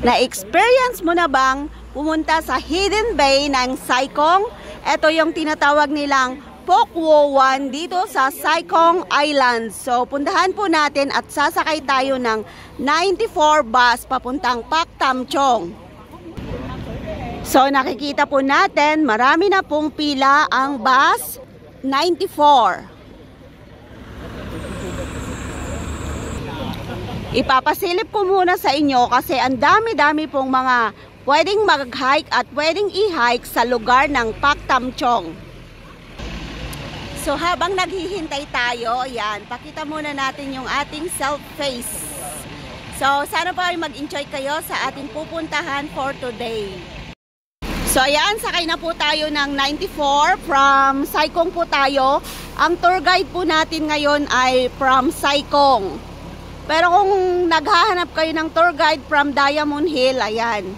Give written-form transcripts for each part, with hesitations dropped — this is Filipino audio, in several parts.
Na-experience mo na bang pumunta sa Hidden Bay ng Sai Kung? Ito yung tinatawag nilang Pok Wo Wan dito sa Sai Kung Island. So, puntahan po natin at sasakay tayo ng 94 bus papuntang Pak Tam Chong. So, nakikita po natin, marami na pong pila ang bus 94. Ipapasilip ko muna sa inyo kasi ang dami-dami pong mga pwedeng mag-hike at pwedeng i-hike sa lugar ng Pak Tam Chong. So habang naghihintay tayo, yan, pakita muna natin yung ating self-face. So sana po ay mag-enjoy kayo sa ating pupuntahan for today. So ayan, sakay na po tayo ng 94 from Sai Kung po tayo. Ang tour guide po natin ngayon ay from Sai Kung. Pero kung naghahanap kayo ng tour guide from Diamond Hill, ayan.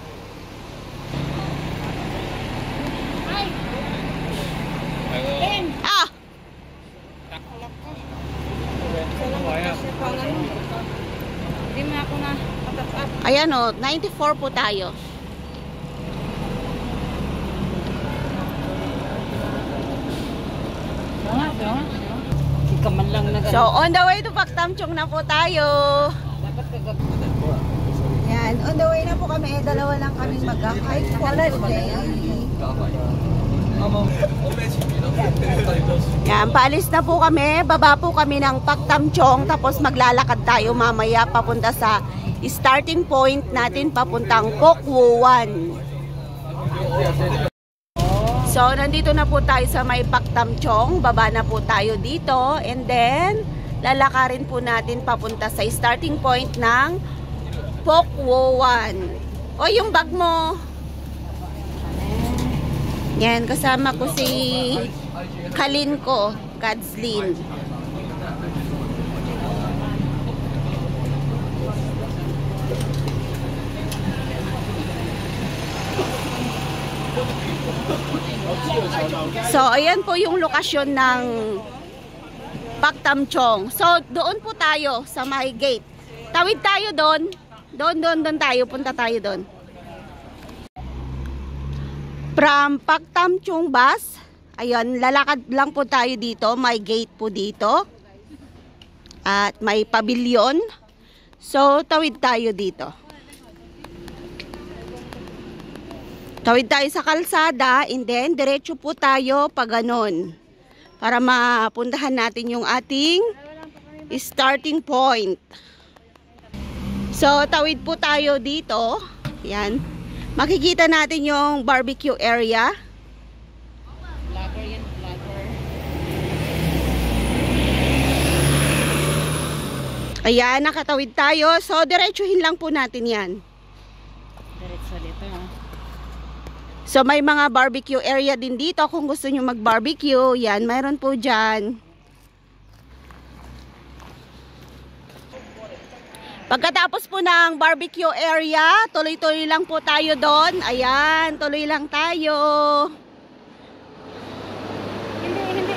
Ah! Ayan o, 94 po tayo. So, on the way to Pak Tam Chong na po tayo. Yan, on the way na po kami. Dalawa lang kami mag-hike for today. Yan, paalis na po kami. Baba po kami ng Pak Tam Chong. Tapos maglalakad tayo mamaya papunta sa starting point natin papuntang Pok Wo Wan. So, nandito na po tayo sa may Pak Tam Chong. Baba na po tayo dito. And then, lalakarin po natin papunta sa starting point ng Pok Wo Wan. O, yung bag mo. Yan, kasama ko si Kalin ko, Kadslin. So, ayan po yung lokasyon ng Pak Tam Chong. So, doon po tayo sa may gate. Tawid tayo doon. Doon tayo. Punta tayo doon. From Pak Tam Chong bus, ayan, lalakad lang po tayo dito. May gate po dito. At may pavilion. So, tawid tayo dito. Tawid tayo sa kalsada, and then diretso po tayo pa ganon para mapuntahan natin yung ating starting point. So, tawid po tayo dito. Yan. Makikita natin yung barbecue area. Ayan, nakatawid tayo. So, diretsuhin lang po natin yan. Diretso dito. So, may mga barbecue area din dito. Kung gusto nyo mag-barbecue, yan, mayroon po dyan. Pagkatapos po ng barbecue area, tuloy-tuloy lang po tayo doon. Ayan, tuloy lang tayo.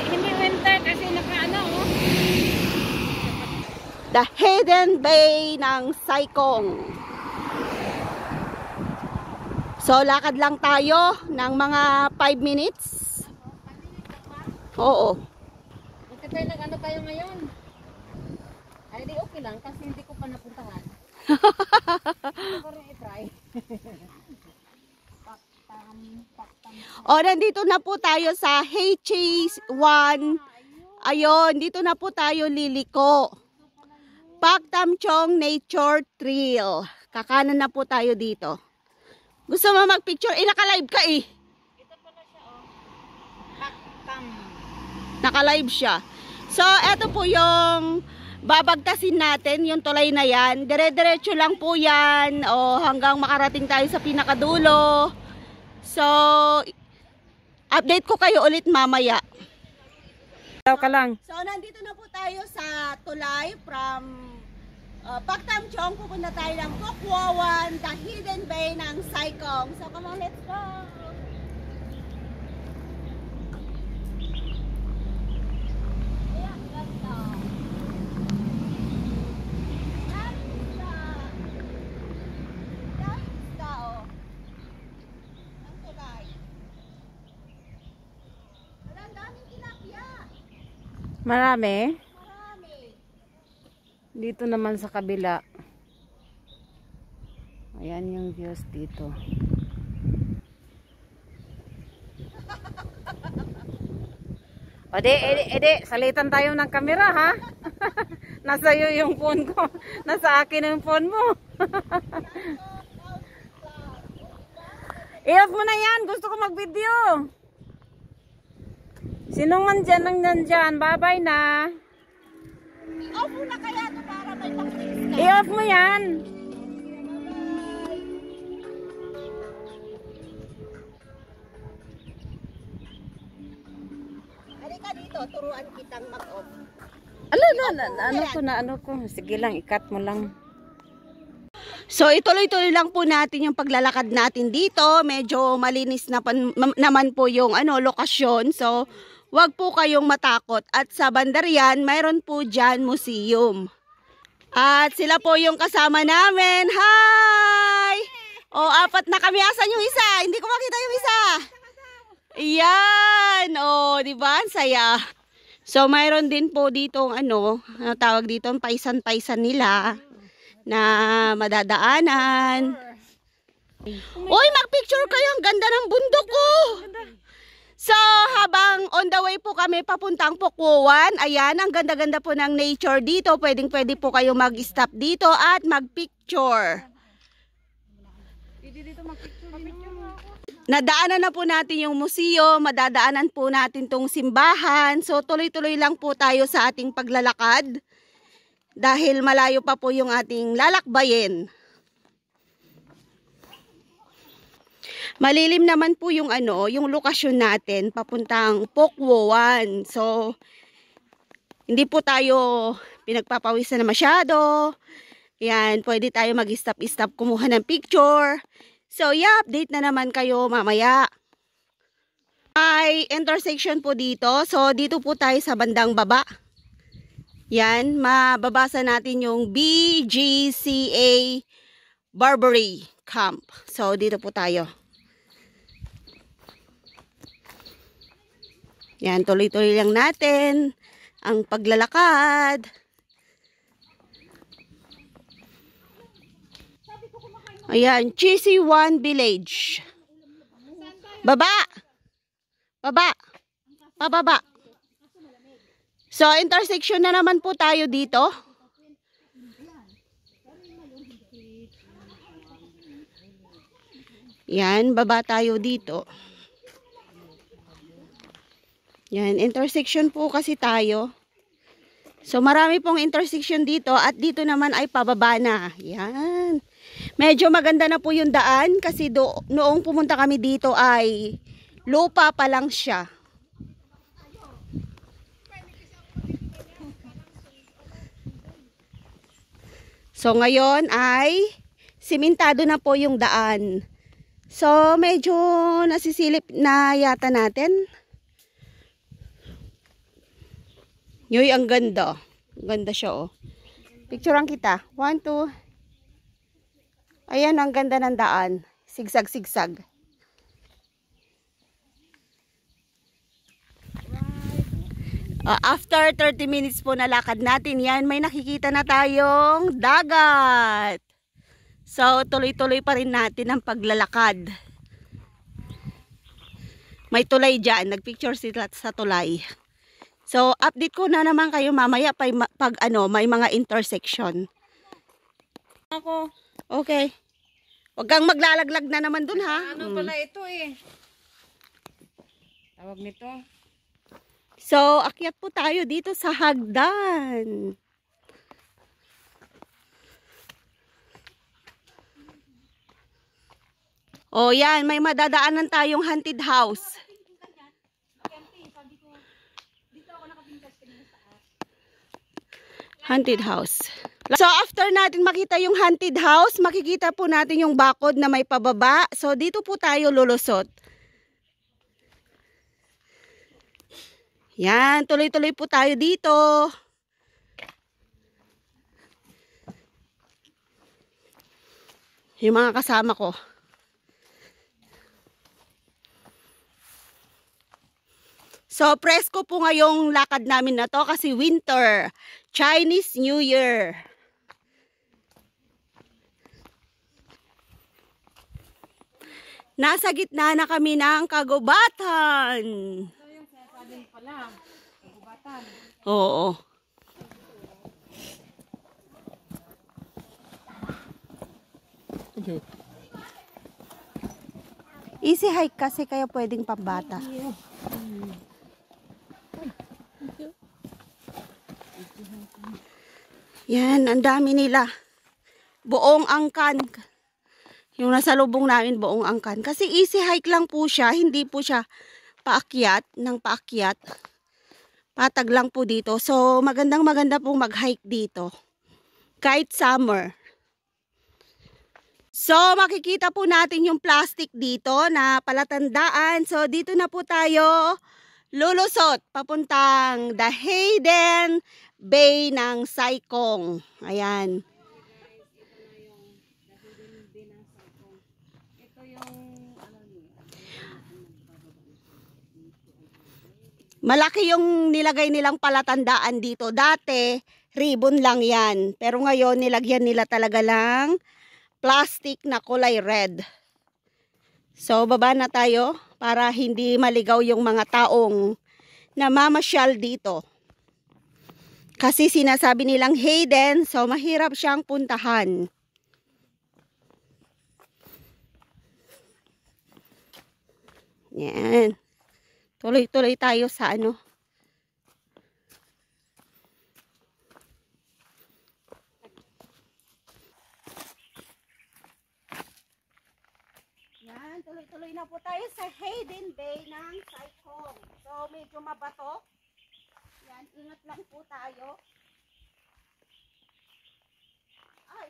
Hindi winter kasi nakaano, oh. The Hidden Bay ng Sai Kung. So, lakad lang tayo ng mga 5 minutes. Oo. Magkatay nag-ano tayo ngayon? Ay, di okay lang kasi hindi ko pa napuntahan. Ako rin i-try. O, nandito na po tayo sa HA1. Ayun, dito na po tayo liliko. Pak Tam Chong Nature Trail. Kakanan na po tayo dito. Gusto mo mag-picture? Naka-live ka eh. Ito pala siya, oh. Pak Tam. Naka-live siya. So, eto po yung babagtasin natin, yung tulay na yan. Dire-diretso lang po yan. O, hanggang makarating tayo sa pinakadulo. So, update ko kayo ulit mamaya. Daw ka lang. So, nandito na po tayo sa tulay from Pak Tam Chong. Pupunta tayo ng Pok Wo Wan, the Hidden Bay ng Sai Kung. So, come on, let's go! Marami? Dito naman sa kabila. Ayan yung views dito. O edi, salitan tayo ng camera ha. Nasa iyo yung phone ko. Nasa akin yung phone mo. I-off mo na yan. Gusto ko mag-video. Sino nga dyan ang nandyan? Bye-bye na. I-off mo na kaya ito para may pang-tips ka. I-off mo yan. Halika dito, turuan kitang mag-off. Ano ko. Sige lang, ikat mo lang. So ituloy-tuloy lang po natin yung paglalakad natin dito. Medyo malinis na naman po yung lokasyon. So wag po kayong matakot. At sa Bandarian, mayroon po dyan museum. At sila po yung kasama namin. Hi! O, 4 na kami. Asan yung isa? Hindi ko makita yung isa. Ayan. O, di ba? Ang saya. So mayroon din po dito ano tawag dito, paisan-paisan nila na madadaanan. Uy, mag-picture kayo. Ang ganda ng bundok ko. So, habang on the way po kami papuntang Pukwowan, ayan, ang ganda-ganda po ng nature dito. Pwedeng-pwede po kayo mag-stop dito at mag-picture. Nadaanan na po natin yung museo, madadaanan po natin tong simbahan. So, tuloy-tuloy lang po tayo sa ating paglalakad. Dahil malayo pa po yung ating lalakbayin. Malilim naman po yung yung lokasyon natin papuntang Pukwowan. So hindi po tayo pinagpapawisan na masyado. Yan, pwede tayo mag-stop-stop kumuha ng picture. So yeah, update na naman kayo mamaya. May intersection po dito. So dito po tayo sa bandang baba. Yan, mababasa natin yung BGCA Barbary Camp. So, dito po tayo. Yan, tuloy-tuloy lang natin ang paglalakad. Ayan, Cheesy One Village. Baba! Baba! Pababa! So, intersection na naman po tayo dito. Yan, baba tayo dito. Yan, intersection po kasi tayo. So, marami pong intersection dito at dito naman ay pababa na. Yan. Medyo maganda na po yung daan kasi noong pumunta kami dito ay lupa pa lang siya. So ngayon ay simentado na po yung daan. So medyo nasisilip na yata natin. Yoy, ang ganda. Ang ganda siya oh. Picturean kita. 1, 2. Ayan, ang ganda ng daan. Sigsag-sigsag. After 30 minutes po na lakad natin, yan, may nakikita na tayong dagat. So, tuloy-tuloy pa rin natin ang paglalakad. May tulay dyan. Nagpicture sila sa tulay. So, update ko na naman kayo mamaya pag may mga intersection. Ako. Okay. Huwag kang maglalaglag na naman dun ha. Ano pala ito eh? Tawag nito. So, akyat po tayo dito sa hagdan. O yan, may madadaanan tayong haunted house. Haunted house. So, after natin makita yung haunted house, makikita po natin yung bakod na may pababa. So, dito po tayo lulusot. Yan, tuloy-tuloy po tayo dito. Yung mga kasama ko. So, So, presko po ngayong lakad namin na to kasi winter, Chinese New Year. Nasa gitna na kami ng kagubatan. Ito yung sinasabi pala, kagubatan. Oo. Easy hike kasi kaya pwedeng pambata. Yan, ang dami nila. Buong angkan. Yung nasa lubong namin, buong angkan. Kasi easy hike lang po siya. Hindi po siya paakyat, ng paakyat. Patag lang po dito. So, maganda pong mag-hike dito. Kahit summer. So, makikita po natin yung plastic dito na palatandaan. So, dito na po tayo lulusot papuntang The Hayden Bay ng Sai-Kung. Ayan. Ito yung ano niya. Malaki yung nilagay nilang palatandaan dito. Dati, ribbon lang yan. Pero ngayon, nilagyan nila talaga lang plastic na kulay red. So, baba na tayo para hindi maligaw yung mga taong namamasyal dito. Kasi sinasabi nilang Hayden, so mahirap siyang puntahan. Yan. Tuloy-tuloy tayo sa ano. Yan, tuloy-tuloy na po tayo sa Hayden Bay ng Sai-Kung. So, medyo mabato. Yan, ingat lang po tayo. Ay.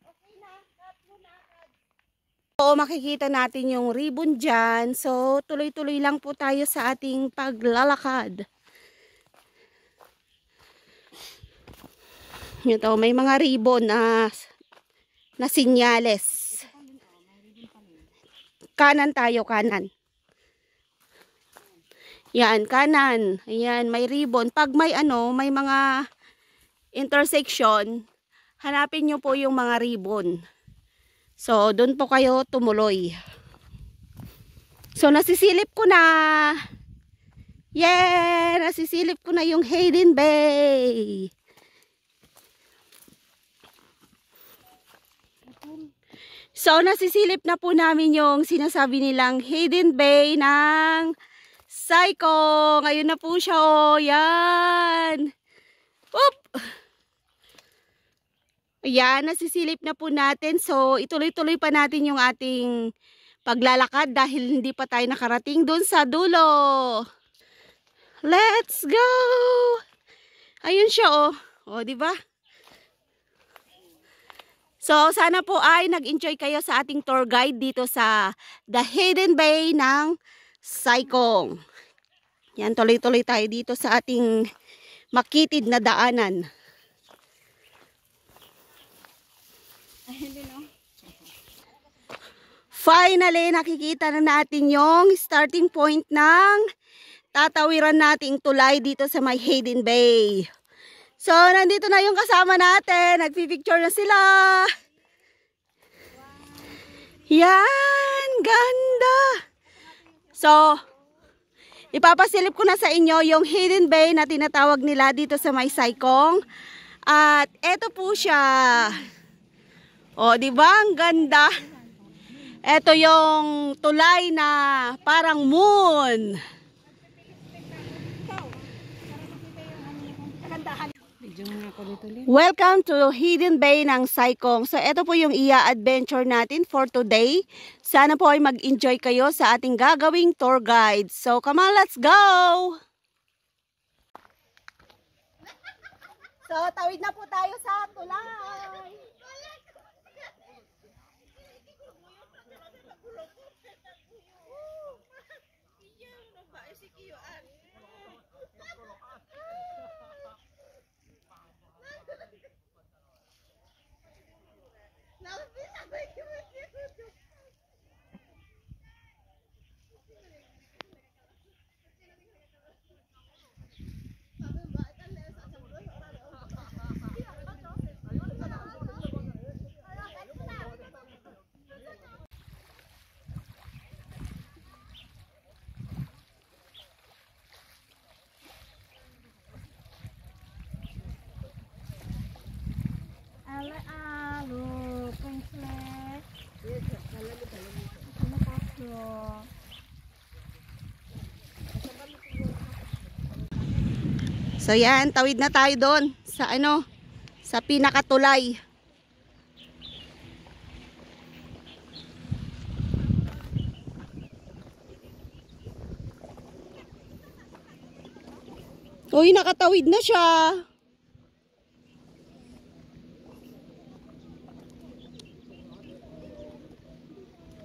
Okay na, cut mo na. So, makikita natin yung ribbon dyan. So, tuloy-tuloy lang po tayo sa ating paglalakad. Ito, may mga ribbon na sinyales. Kanan tayo, kanan. Yan, kanan. Ayan, may ribbon. Pag may ano, may mga intersection, hanapin nyo po yung mga ribbon. So, doon po kayo tumuloy. So, nasisilip ko na. Yeah! Nasisilip ko na yung Hayden Bay. So, nasisilip na po namin yung sinasabi nilang Hayden Bay ng Sai-Kung. Ayun na po siya, oh. Yan. Oop! Ayan, nasisilip na po natin. So, ituloy-tuloy pa natin yung ating paglalakad dahil hindi pa tayo nakarating dun sa dulo. Let's go! Ayun siya, oh. Oh, di ba? So, sana po ay nag-enjoy kayo sa ating tour guide dito sa The Hayden Bay ng Sai-Kung. Yan, tuloy-tuloy tayo dito sa ating makitid na daanan. Finally, nakikita na natin yung starting point ng tatawiran nating tulay dito sa may Hayden Bay. So, nandito na yung kasama natin. Nagpipicture na sila. Yan, ganda. So, ipapasilip ko na sa inyo yung Hayden Bay na tinatawag nila dito sa may Sai-Kung. At eto po siya. O, di ba? Ang ganda. Eto yung tulay na parang moon. Welcome to Hayden Bay ng Sai-Kung. So, ito po yung i-adventure natin for today. Sana po ay mag-enjoy kayo sa ating gagawing tour guide. So, come on, let's go! So, tawid na po tayo sa tulay. So yan, tawid na tayo doon sa ano, sa pinakatulay. Uy, nakatawid na siya.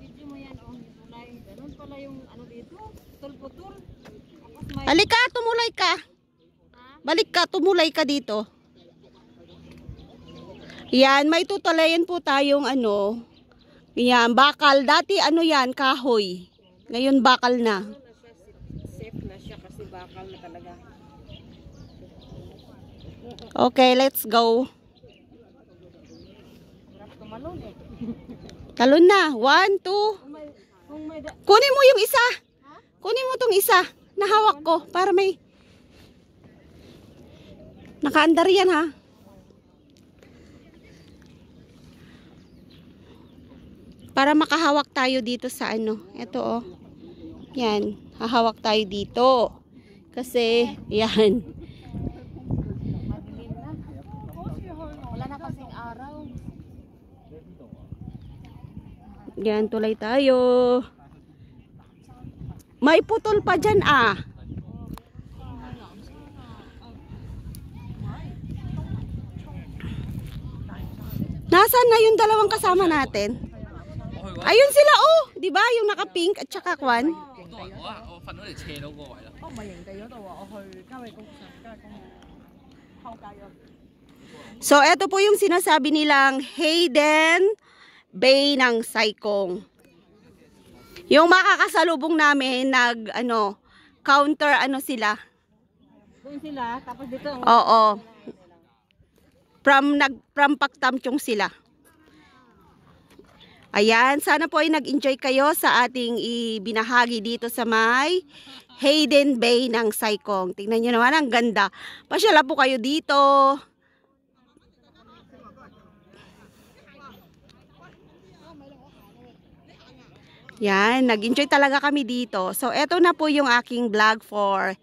Video mo yan, oh, tulay. Ganun pala yung ano dito, putol-putol. Tapos may... Halika, tumulay ka. Balik ka, tumulay ka dito. Yan, may tutulayan po tayong ano. Yan, bakal. Dati ano yan, kahoy. Ngayon bakal na. Safe na siya kasi bakal na talaga. Okay, let's go. Harap tumalon eh. Talon na. 1, 2. Kung may Kunin mo yung isa. Kunin mo tong isa. Nahawak ko para may... Nakaandar yan ha. Para makahawak tayo dito sa ano. Ito oh. Yan. Hahawak tayo dito. Kasi, yan. madilim na. Wala na kasing araw. Yan, tulay tayo. May putol pa dyan ah. Nasaan na yung dalawang kasama natin? Ayun sila oh, 'di ba? Yung naka-pink at saka kwan. So, eto po yung sinasabi nilang Hayden Bay ng Saikong. Yung makakasalubong namin counter sila. Doon sila, tapos dito ang... Oo. From Paktamchong sila. Ayan, sana po ay nag-enjoy kayo sa ating ibinahagi dito sa may Hayden Bay ng Saikong. Tingnan nyo naman, ang ganda. Pasyala po kayo dito. Yan, nag-enjoy talaga kami dito. So, eto na po yung aking vlog for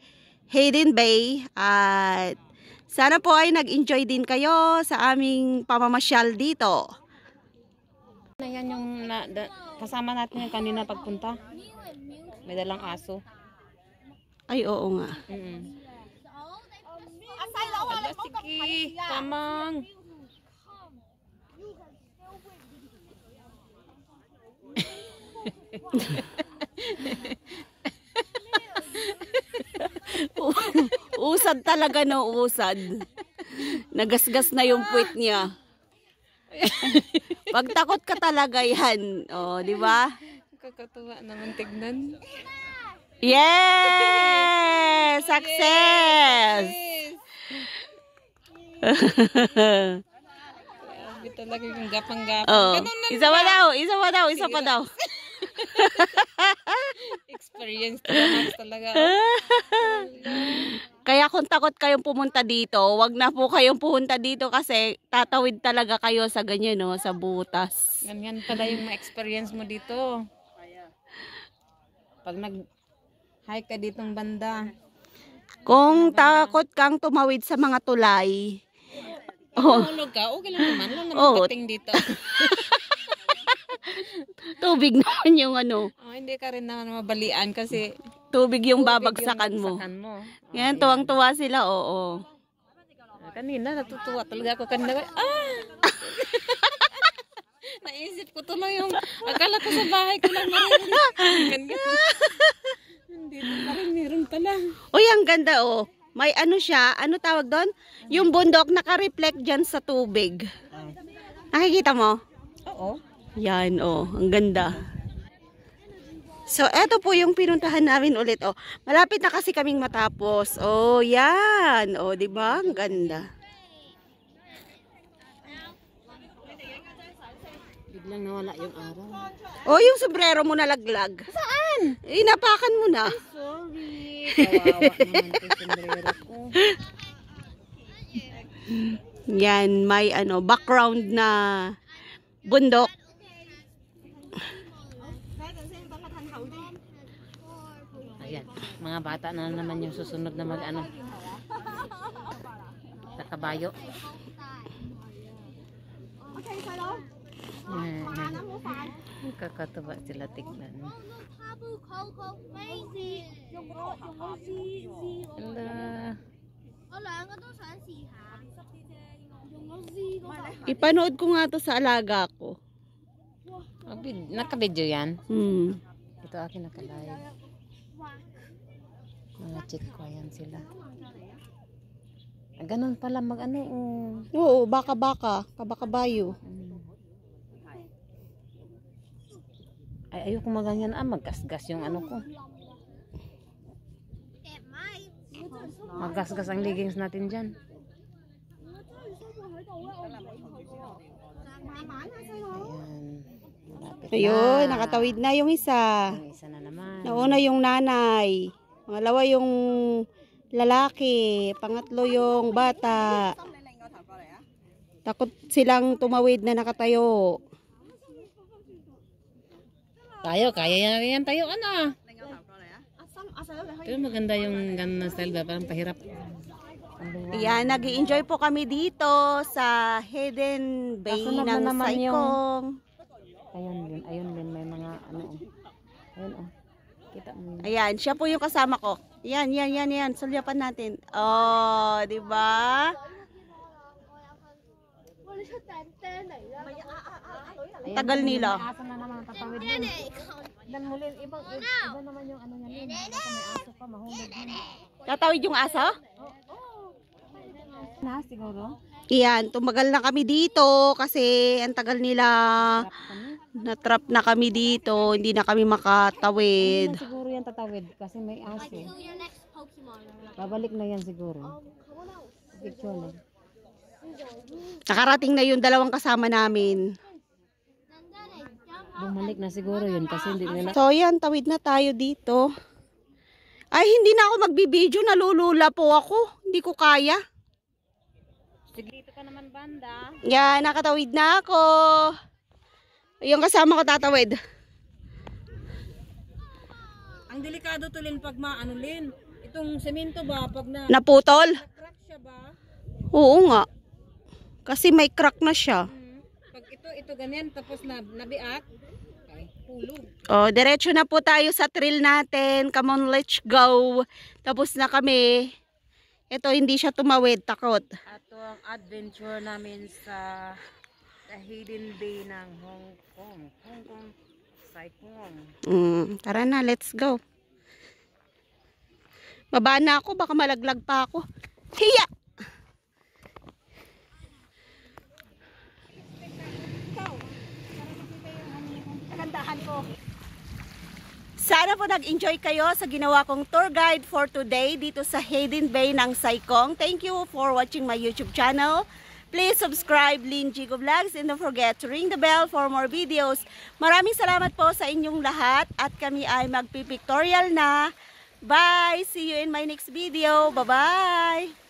Hayden Bay. At sana po ay nag-enjoy din kayo sa aming pamamasyal dito. Yan yung kasama natin yung kanina pagpunta. May dalang aso. Ay, oo nga. Ala, sige, kamang. Usad talaga no, usad. Nagasgas na yung puwit niya. Pagtakot ka talaga yan. O, di ba? Kakatuwa naman tignan. Yes! Success! Grabe talaga yung gapang-gapang. Oh. Ganun lang Isa pa daw, isa pa daw, isa pa daw. experience talaga. Kaya kung takot kayong pumunta dito, wag na po kayong pumunta dito kasi tatawid talaga kayo sa ganyan, no, sa butas. Ganyan pala yung ma-experience mo dito. Pag nag-hike ka ditong banda. Kung takot kang tumawid sa mga tulay, Mahulog ka, okay lang naman. Lang naman Oh. pating dito. tubig naman yung ano, Hindi ka rin naman mabalian kasi tubig yung tubig babagsakan yung mo. bagsakan mo. Yan, tuwang-tuwa sila, oo. Kanina, natutuwa talaga ako kanina. Naisip ko tuloy yung, akala ko sa bahay ko lang maririnig. Dito pa rin, meron pala. Uy, ang ganda, oh. May ano siya, ano tawag doon? Yung bundok naka-reflect dyan sa tubig. Nakikita mo? Oo. Yan, oh. Ang ganda. So, eto po yung pinuntahan namin ulit, oh. Malapit na kasi kaming matapos. Oh, yan. Oh, di ba? Ang ganda. Biglang nawala yung araw. Oh, yung sombrero mo nalaglag. Saan? Inapakan mo na. Sorry. Kawawa naman ito sombrero ko. Yan, may background na bundok. Ayan, mga bata na naman yung susunod na sa kabayo. Kakatuwa sila tignan. Ipanood ko nga to sa alaga ko. Naka-video yan? Ito akin nakalive. Mga chick ko yan sila. Ganun pala Oo, baka-baka. Kabaka-bayo. Ay, ayoko maganyan. Maggasgas yung ko. Maggasgas ang leggings natin dyan. Ayun, nakatawid na yung isa. Yung isa na naman. Nauna yung nanay. Pangalawa yung lalaki. Pangatlo yung bata. Takot silang tumawid na nakatayo. Kaya yan tayo, Pero maganda yung ganun style ba? Parang pahirap. Ayan, nag-i-enjoy po kami dito sa Hidden Bay ng Saikong. Ayun din, may mga Ayun, kita mo. Ayan, siya po yung kasama ko. Yan. Sulyapan natin. Oh, di ba? Tagal nila. Aso na naman tatawid din. Dan muli iba naman yung niya. May aso pa mahulog din. Tatawid yung aso? Na siguro. Iyan, tumagal na kami dito kasi ang tagal nila. Natrap na kami dito, hindi na kami makatawid. Siguro yan tatawid kasi may aso. Babalik na yan siguro. Picture na. Nakarating na yung dalawang kasama namin. Bumalik na siguro yun kasi hindi nila. So yan, tawid na tayo dito. Ay, hindi na ako magbibideo, nalulula po ako. Hindi ko kaya. Sige, dito ka naman banda. Yan, nakatawid na ako. Yung kasama ko tatawid. Ang delikado to Lin pag Lin. Itong semento ba pag Naputol? crack siya ba? Oo nga. Kasi may crack na siya. Pag ito ganyan tapos nabiak, ay hulog. Oh, diretso na po tayo sa trail natin. Come on, let's go. Tapos na kami. Ito, hindi siya tumawid, takot. Ito ang adventure namin sa Hidden Bay ng Hong Kong. Saikong. Tara na, let's go. Baba na ako, baka malaglag pa ako. Hiya! Kagandahan ko. Sana po nag-enjoy kayo sa ginawa kong tour guide for today dito sa Hidden Bay ng Saikong. Thank you for watching my YouTube channel. Please subscribe Lynn Jigo Vlogs and don't forget to ring the bell for more videos. Maraming salamat po sa inyong lahat at kami ay magpipictorial na. Bye! See you in my next video. Bye-bye!